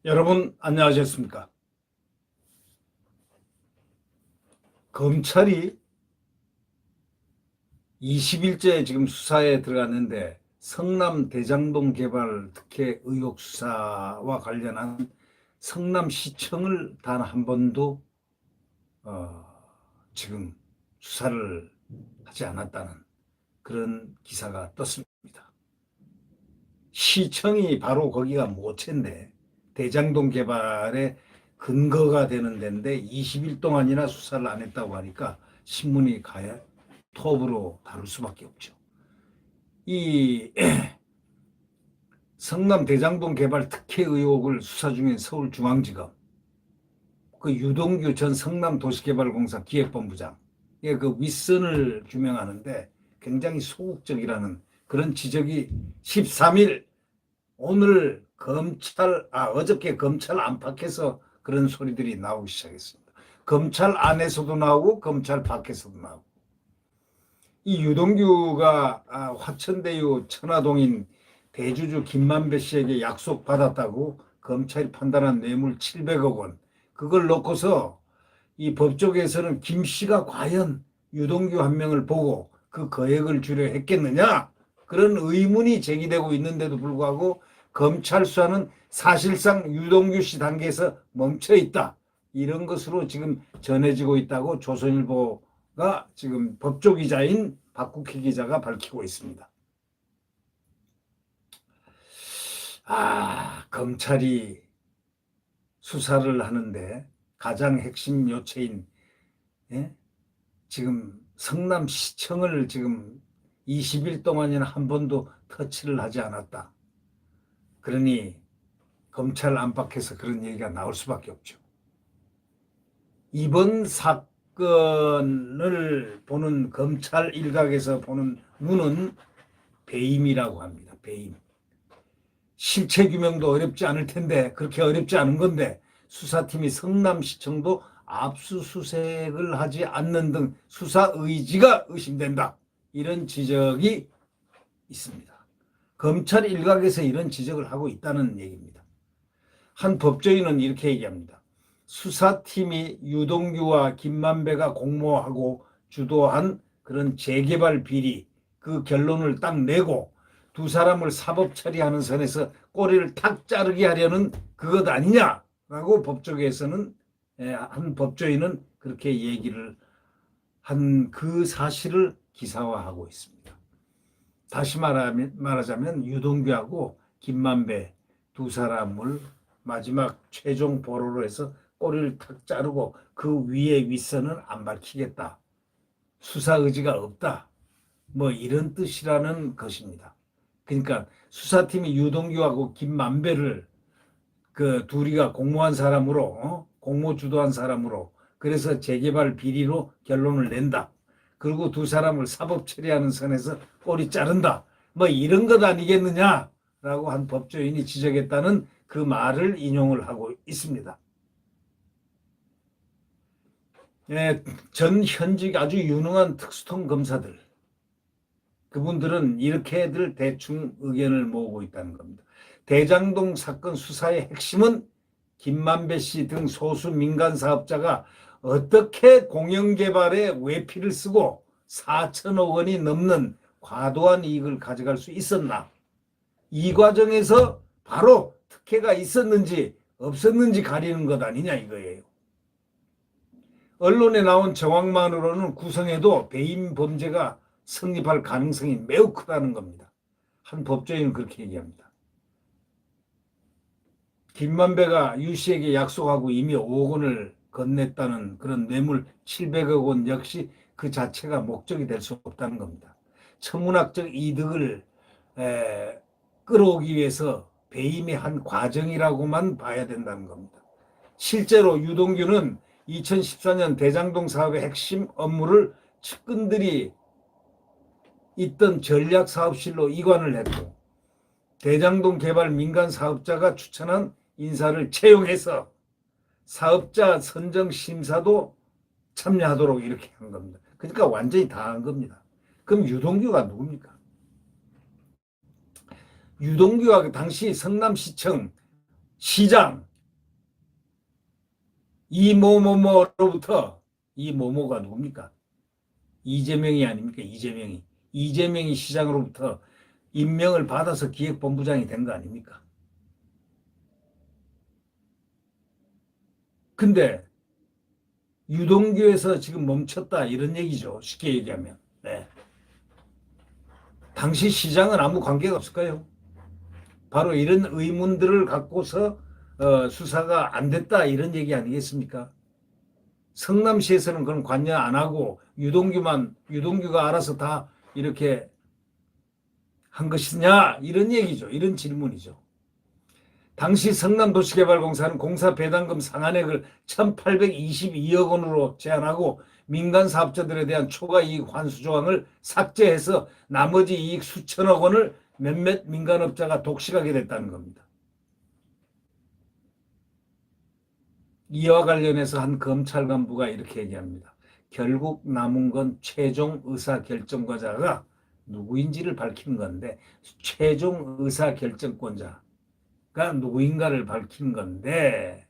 여러분 안녕하셨습니까? 검찰이 20일째 지금 수사에 들어갔는데 성남 대장동 개발 특혜 의혹 수사와 관련한 성남시청을 단 한 번도 지금 수사를 하지 않았다는 그런 기사가 떴습니다. 시청이 바로 거기가 모체인데 대장동 개발의 근거가 되는 데인데 20일 동안이나 수사를 안 했다고 하니까 신문이 가야 톱으로 다룰 수밖에 없죠. 이 성남 대장동 개발 특혜 의혹을 수사 중인 서울중앙지검 그 유동규 전 성남도시개발공사 기획본부장 그 윗선을 규명하는데 굉장히 소극적이라는 그런 지적이 13일 오늘 어저께 검찰 안팎에서 그런 소리들이 나오기 시작했습니다. 검찰 안에서도 나오고 검찰 밖에서도 나오고. 이 유동규가 화천대유 천화동인 대주주 김만배 씨에게 약속받았다고 검찰이 판단한 뇌물 700억 원. 그걸 놓고서 이 법조계에서는 김 씨가 과연 유동규 한 명을 보고 그 거액을 주려 했겠느냐? 그런 의문이 제기되고 있는데도 불구하고 검찰 수사는 사실상 유동규 씨 단계에서 멈춰 있다. 이런 것으로 지금 전해지고 있다고 조선일보가 지금 법조기자인 박국희 기자가 밝히고 있습니다. 검찰이 수사를 하는데 가장 핵심 요체인 지금 성남시청을 지금 20일 동안이나 한 번도 터치를 하지 않았다. 그러니 검찰 안팎에서 그런 얘기가 나올 수밖에 없죠. 이번 사건을 보는 검찰 일각에서 보는 눈은 배임이라고 합니다. 배임. 실체 규명도 어렵지 않을 텐데 그렇게 어렵지 않은 건데 수사팀이 성남시청도 압수수색을 하지 않는 등 수사 의지가 의심된다. 이런 지적이 있습니다. 검찰 일각에서 이런 지적을 하고 있다는 얘기입니다. 한 법조인은 이렇게 얘기합니다. 수사팀이 유동규와 김만배가 공모하고 주도한 그런 재개발 비리 그 결론을 딱 내고 두 사람을 사법 처리하는 선에서 꼬리를 탁 자르게 하려는 그것 아니냐라고 법조계에서는 한 법조인은 그렇게 얘기를 한 그 사실을 기사화하고 있습니다. 다시 말하자면 유동규하고 김만배 두 사람을 마지막 최종 보로로 해서 꼬리를 탁 자르고 그 위에 윗선은 안 밝히겠다. 수사 의지가 없다. 뭐 이런 뜻이라는 것입니다. 그러니까 수사팀이 유동규하고 김만배를 그 둘이가 공모한 사람으로 공모 주도한 사람으로 그래서 재개발 비리로 결론을 낸다. 그리고 두 사람을 사법 처리하는 선에서 꼬리 자른다. 뭐 이런 것 아니겠느냐라고 한 법조인이 지적했다는 그 말을 인용을 하고 있습니다. 전 현직 아주 유능한 특수통 검사들 그분들은 이렇게들 대충 의견을 모으고 있다는 겁니다. 대장동 사건 수사의 핵심은 김만배 씨 등 소수 민간 사업자가 어떻게 공영개발에 외피를 쓰고 4천억 원이 넘는 과도한 이익을 가져갈 수 있었나. 이 과정에서 바로 특혜가 있었는지 없었는지 가리는 것 아니냐 이거예요. 언론에 나온 정황만으로는 구성에도 배임 범죄가 성립할 가능성이 매우 크다는 겁니다. 한 법조인은 그렇게 얘기합니다. 김만배가 유 씨에게 약속하고 이미 5억 원을 건넸다는 그런 뇌물 700억 원 역시 그 자체가 목적이 될 수 없다는 겁니다. 천문학적 이득을 끌어오기 위해서 배임의 한 과정이라고만 봐야 된다는 겁니다. 실제로 유동규는 2014년 대장동 사업의 핵심 업무를 측근들이 있던 전략사업실로 이관을 했고 대장동 개발 민간 사업자가 추천한 인사를 채용해서 사업자 선정 심사도 참여하도록 이렇게 한 겁니다. 그러니까 완전히 다 한 겁니다. 그럼 유동규가 누굽니까? 유동규가 당시 성남시청 시장 이모모모로부터 이모모가 누굽니까? 이재명이 아닙니까? 이재명이 시장으로부터 임명을 받아서 기획본부장이 된 거 아닙니까? 근데 유동규에서 지금 멈췄다 이런 얘기죠. 쉽게 얘기하면. 네. 당시 시장은 아무 관계가 없을까요? 바로 이런 의문들을 갖고서 수사가 안 됐다 이런 얘기 아니겠습니까? 성남시에서는 그런 관여 안 하고 유동규가 알아서 다 이렇게 한 것이냐 이런 얘기죠. 이런 질문이죠. 당시 성남도시개발공사는 공사 배당금 상한액을 1,822억 원으로 제한하고 민간 사업자들에 대한 초과 이익 환수 조항을 삭제해서 나머지 이익 수천억 원을 몇몇 민간업자가 독식하게 됐다는 겁니다. 이와 관련해서 한 검찰 간부가 이렇게 얘기합니다. 결국 남은 건 최종 의사결정권자가 누구인지를 밝히는 건데 최종 의사결정권자가 누구인가를 밝힌 건데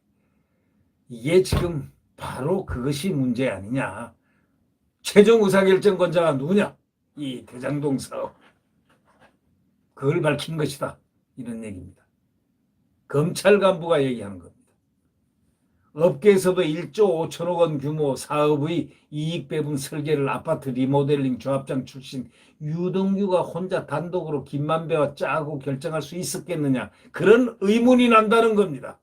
이게 지금 바로 그것이 문제 아니냐. 최종 의사결정권자가 누구냐? 이 대장동 사업. 그걸 밝힌 것이다. 이런 얘기입니다. 검찰 간부가 얘기하는 겁니다. 업계에서도 1조 5천억 원 규모 사업의 이익 배분 설계를 아파트 리모델링 조합장 출신 유동규가 혼자 단독으로 김만배와 짜고 결정할 수 있었겠느냐. 그런 의문이 난다는 겁니다.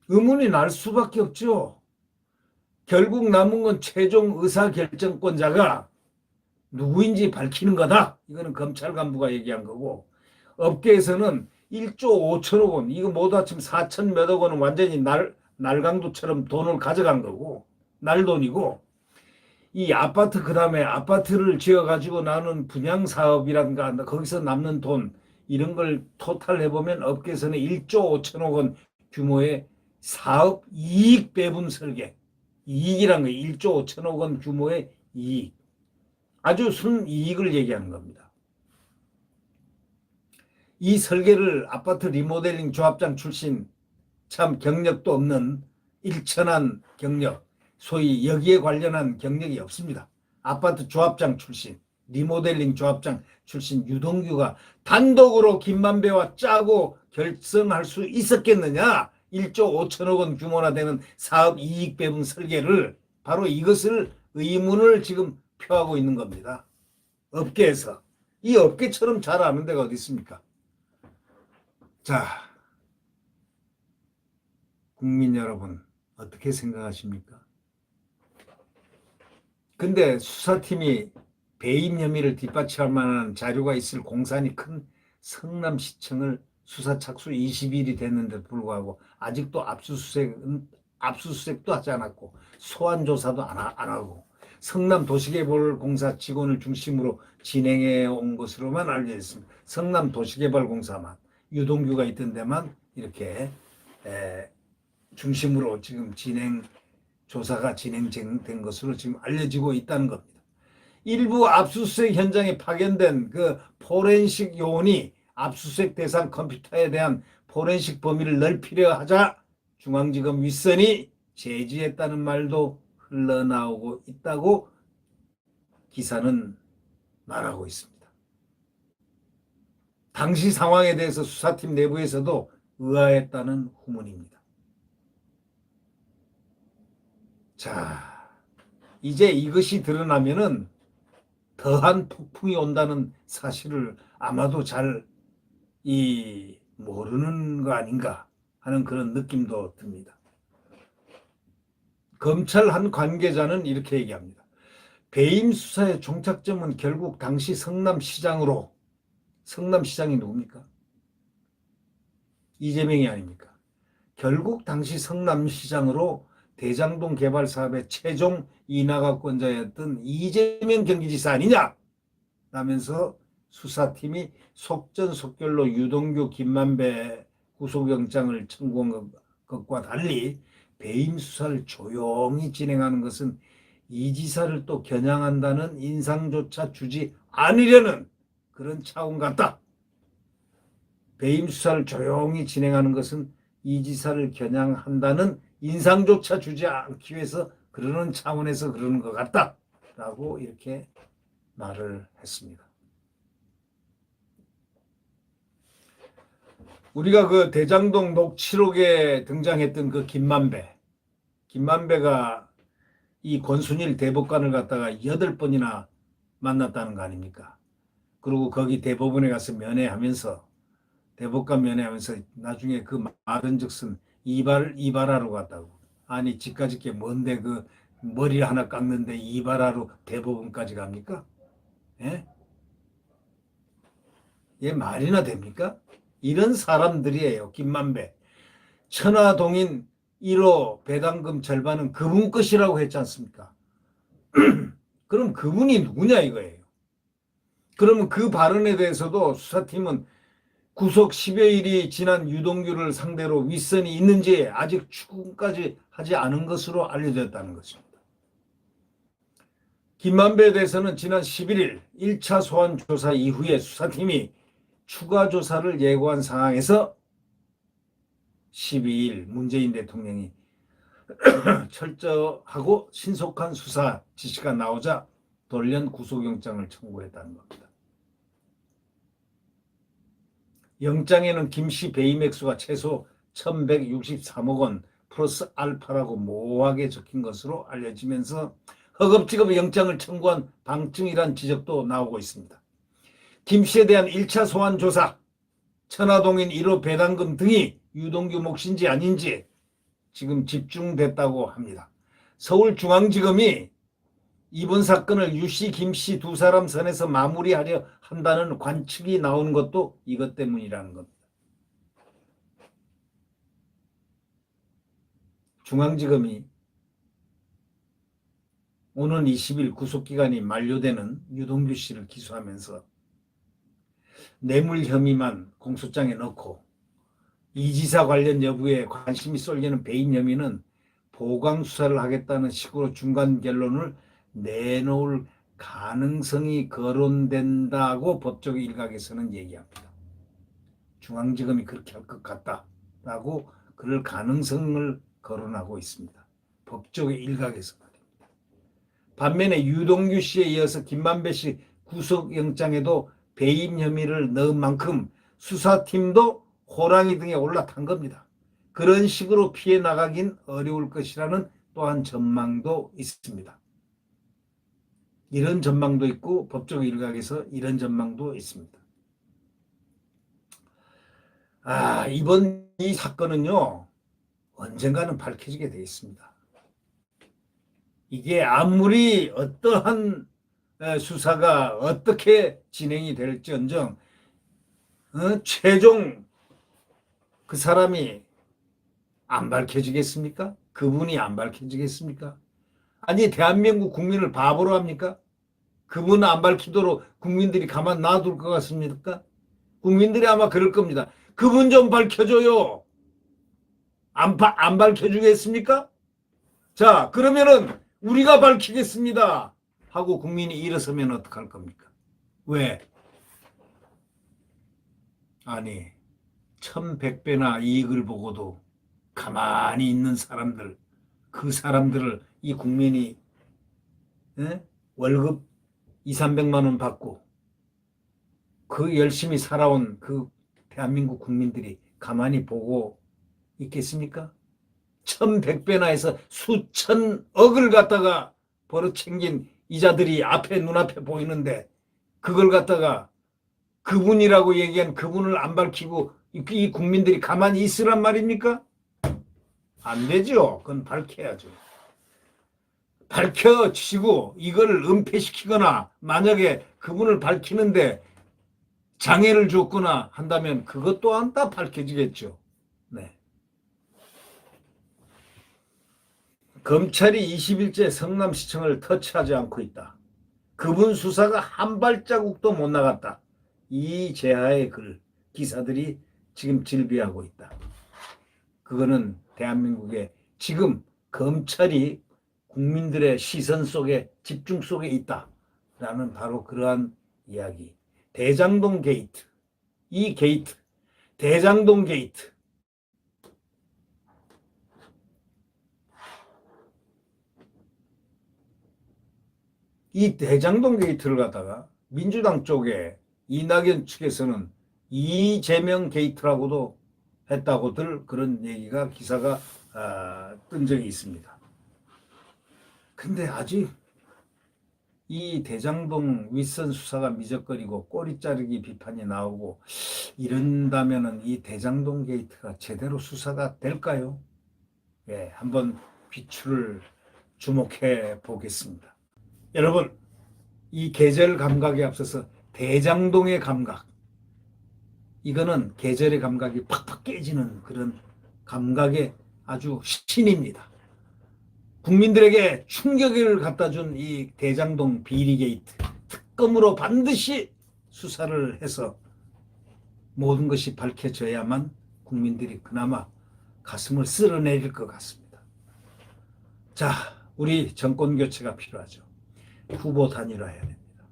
의문이 날 수밖에 없죠. 결국 남은 건 최종 의사결정권자가 누구인지 밝히는 거다. 이거는 검찰 간부가 얘기한 거고 업계에서는 1조 5천억 원 이거 모두 합치면 4천 몇억 원은 완전히 날강도처럼 돈을 가져간 거고 날돈이고 이 아파트 그다음에 아파트를 지어가지고 나눈 분양사업이란가 거기서 남는 돈 이런 걸 토탈 해보면 업계에서는 1조 5천억 원 규모의 사업 이익 배분 설계 이익이란 거 1조 5천억 원 규모의 이익 아주 순이익을 얘기하는 겁니다. 이 설계를 아파트 리모델링 조합장 출신 참 경력도 없는 일천한 경력 소위 여기에 관련한 경력이 없습니다. 아파트 조합장 출신 리모델링 조합장 출신 유동규가 단독으로 김만배와 짜고 결성할 수 있었겠느냐. 1조 5천억 원 규모나 되는 사업 이익 배분 설계를 바로 이것을 의문을 지금 표하고 있는 겁니다. 업계에서. 이 업계처럼 잘 아는 데가 어디 있습니까? 자, 국민 여러분 어떻게 생각하십니까? 근데 수사팀이 배임 혐의를 뒷받침할 만한 자료가 있을 공산이 큰 성남시청을 수사 착수 20일이 됐는데도 불구하고 아직도 압수수색도 하지 않았고 소환 조사도 안 하고 성남도시개발공사 직원을 중심으로 진행해 온 것으로만 알려져 있습니다. 성남도시개발공사만 유동규가 있던 데만 이렇게 중심으로 지금 조사가 진행된 것으로 지금 알려지고 있다는 겁니다. 일부 압수수색 현장에 파견된 그 포렌식 요원이 압수수색 대상 컴퓨터에 대한 포렌식 범위를 넓히려 하자 중앙지검 윗선이 제지했다는 말도 흘러나오고 있다고 기사는 말하고 있습니다. 당시 상황에 대해서 수사팀 내부에서도 의아했다는 후문입니다. 자, 이제 이것이 드러나면은 더한 폭풍이 온다는 사실을 아마도 잘 모르는 거 아닌가 하는 그런 느낌도 듭니다. 검찰 한 관계자는 이렇게 얘기합니다. 배임 수사의 종착점은 결국 당시 성남시장이 누굽니까? 이재명이 아닙니까? 결국 당시 성남시장으로 대장동 개발 사업의 최종 인하가권자였던 이재명 경기지사 아니냐? 라면서 수사팀이 속전속결로 유동규 김만배 구속영장을 청구한 것과 달리 배임 수사를 조용히 진행하는 것은 이 지사를 또 겨냥한다는 인상조차 주지 않으려는 그런 차원 같다. 배임 수사를 조용히 진행하는 것은 이 지사를 겨냥한다는 인상조차 주지 않기 위해서 그러는 차원에서 그러는 것 같다. 라고 이렇게 말을 했습니다. 우리가 그 대장동 녹취록에 등장했던 그 김만배가 이 권순일 대법관을 갖다가 8번이나 만났다는 거 아닙니까? 그리고 거기 대법원에 가서 면회하면서 대법관 면회하면서 나중에 그 말은즉슨 이발하러 갔다고. 아니 집까지 게 뭔데 그 머리 하나 깎는데 이발하러 대법원까지 갑니까? 예? 얘 말이나 됩니까? 이런 사람들이에요. 김만배. 천화동인 1호 배당금 절반은 그분 것이라고 했지 않습니까? 그럼 그분이 누구냐 이거예요. 그러면 그 발언에 대해서도 수사팀은 구속 10여일이 지난 유동규를 상대로 윗선이 있는지 아직 추궁까지 하지 않은 것으로 알려졌다는 것입니다. 김만배에 대해서는 지난 11일 1차 소환 조사 이후에 수사팀이 추가 조사를 예고한 상황에서 12일 문재인 대통령이 철저하고 신속한 수사 지시가 나오자 돌연 구속영장을 청구했다는 겁니다. 영장에는 김씨 배임 액수가 최소 1163억 원 플러스 알파라고 모호하게 적힌 것으로 알려지면서 허겁지겁 영장을 청구한 방증이란 지적도 나오고 있습니다. 김씨에 대한 1차 소환 조사, 천화동인 1호 배당금 등이 유동규 몫인지 아닌지 지금 집중됐다고 합니다. 서울중앙지검이 이번 사건을 유씨, 김씨 두 사람 선에서 마무리하려 한다는 관측이 나오는 것도 이것 때문이라는 겁니다. 중앙지검이 오는 20일 구속기간이 만료되는 유동규 씨를 기소하면서 뇌물 혐의만 공소장에 넣고 이 지사 관련 여부에 관심이 쏠리는 배임 혐의는 보강 수사를 하겠다는 식으로 중간 결론을 내놓을 가능성이 거론된다고 법조계 일각에서는 얘기합니다. 중앙지검이 그렇게 할 것 같다라고 그럴 가능성을 거론하고 있습니다. 법조계 일각에서 말입니다. 반면에 유동규 씨에 이어서 김만배 씨 구속영장에도 배임 혐의를 넣은 만큼 수사팀도 호랑이 등에 올라탄 겁니다. 그런 식으로 피해 나가긴 어려울 것이라는 또한 전망도 있습니다. 이런 전망도 있고 법조 일각에서 이런 전망도 있습니다. 이번 이 사건은요 언젠가는 밝혀지게 되어 있습니다. 이게 아무리 어떠한 수사가 어떻게 진행이 될지언정 최종 그 사람이 안 밝혀지겠습니까? 그분이 안 밝혀지겠습니까? 아니 대한민국 국민을 바보로 합니까? 그분 안 밝히도록 국민들이 가만 놔둘 것 같습니까? 국민들이 아마 그럴 겁니다. 그분 좀 밝혀줘요. 안 밝혀주겠습니까? 자 그러면은 우리가 밝히겠습니다 하고 국민이 일어서면 어떡할 겁니까? 왜? 아니 1100배나 이익을 보고도 가만히 있는 사람들, 그 사람들을 이 국민이 월급 200~300만 원 받고 그 열심히 살아온 그 대한민국 국민들이 가만히 보고 있겠습니까? 1100배나 해서 수천억을 갖다가 벌어챙긴 이자들이 눈앞에 보이는데 그걸 갖다가 그분이라고 얘기한 그분을 안 밝히고 이 국민들이 가만히 있으란 말입니까? 안 되죠. 그건 밝혀야죠. 밝혀지고 이걸 은폐시키거나 만약에 그분을 밝히는데 장애를 줬거나 한다면 그것 또한 다 밝혀지겠죠. 네. 검찰이 20일째 성남시청을 터치하지 않고 있다. 그분 수사가 한 발자국도 못 나갔다. 이 제하의 기사들이 지금 질비하고 있다. 그거는 대한민국의 지금 검찰이 국민들의 시선 속에 집중 속에 있다라는 바로 그러한 이야기. 대장동 게이트, 이 게이트, 대장동 게이트. 이 대장동 게이트를 갖다가 민주당 쪽에 이낙연 측에서는 이재명 게이트라고도 했다고들 그런 얘기가 기사가 뜬 적이 있습니다. 근데 아직 이 대장동 윗선 수사가 미적거리고 꼬리 자르기 비판이 나오고 이런다면은 이 대장동 게이트가 제대로 수사가 될까요? 예, 한번 비추를 주목해 보겠습니다. 여러분, 이 계절 감각에 앞서서 대장동의 감각, 이거는 계절의 감각이 팍팍 깨지는 그런 감각의 아주 신입니다. 국민들에게 충격을 갖다 준 이 대장동 비리 게이트, 특검으로 반드시 수사를 해서 모든 것이 밝혀져야만 국민들이 그나마 가슴을 쓸어내릴 것 같습니다. 자, 우리 정권 교체가 필요하죠. 후보 단일화해야 됩니다.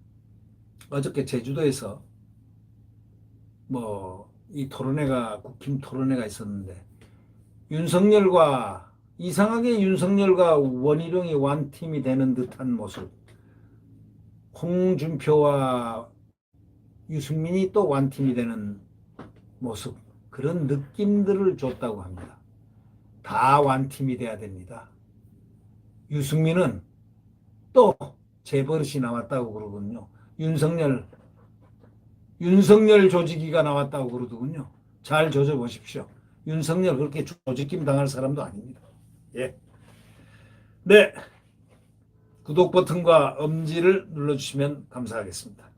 어저께 제주도에서 이 토론회가, 국힘 토론회가 있었는데 이상하게 윤석열과 원희룡이 완팀이 되는 듯한 모습, 홍준표와 유승민이 또 완팀이 되는 모습, 그런 느낌들을 줬다고 합니다. 다 완팀이 돼야 됩니다. 유승민은 또 재버릇이 나왔다고 그러거든요. 윤석열 조지기가 나왔다고 그러더군요. 잘 조져보십시오. 윤석열 그렇게 조지김 당할 사람도 아닙니다. 예. 네. 구독 버튼과 엄지를 눌러주시면 감사하겠습니다.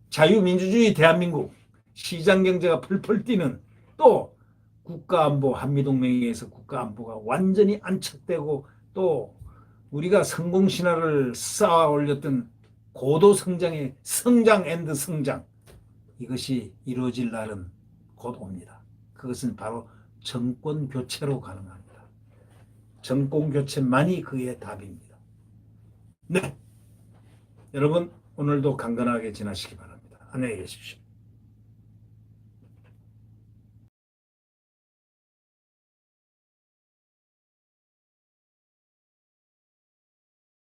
자유민주주의 대한민국, 시장 경제가 펄펄 뛰는, 또 국가안보, 한미동맹에서 국가안보가 완전히 안착되고, 또 우리가 성공신화를 쌓아 올렸던 고도 성장의 성장 앤드 성장, 이것이 이루어질 날은 곧 옵니다. 그것은 바로 정권 교체로 가능합니다. 정권 교체만이 그의 답입니다. 네, 여러분 오늘도 강건하게 지나시기 바랍니다. 안녕히 계십시오.